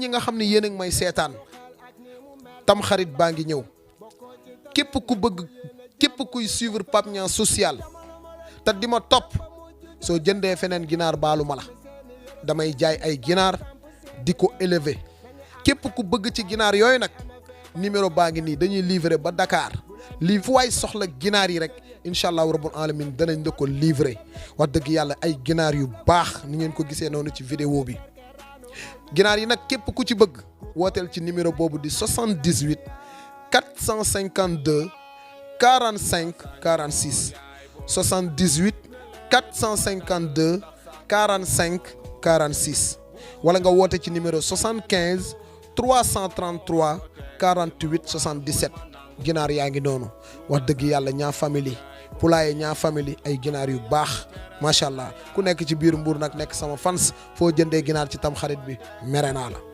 ñi nga xam ne yéen a ngi may seetaan tamxarit baa ngi ñëw képp ku bëgg képp kuy suivre Pape Niang social te di ma topp soo jëndee feneen ginaar baalu ma la damay jaay ay ginaar di ko élever képp ku bëgg ci ginaar yooyu nag numéro baa ngi nii dañuy livrer ba Dakar lii fu waay soxla ginaar yi rek incha allahu rabbul alamin danañ la ko livrer wax dëgg yàlla ay ginaar yu baax ni ngeen ko gisee noonu ci vidéo bi ginaar yi nag képp ku ci bëgg wooteel ci numéro boobu di 78 452 45 46 78 452 45 46 wala nga woote ci numéro 75 333 48 77 ginaar yaa ngi noonu wax dëgg yàlla ñaa famille poulailler ñaa famille ay ginaar yu baax macha allah ku nekk ci biir Mbour nag nekk sama fans foo jëndee ginaar ci tamxarit bi mere naa la.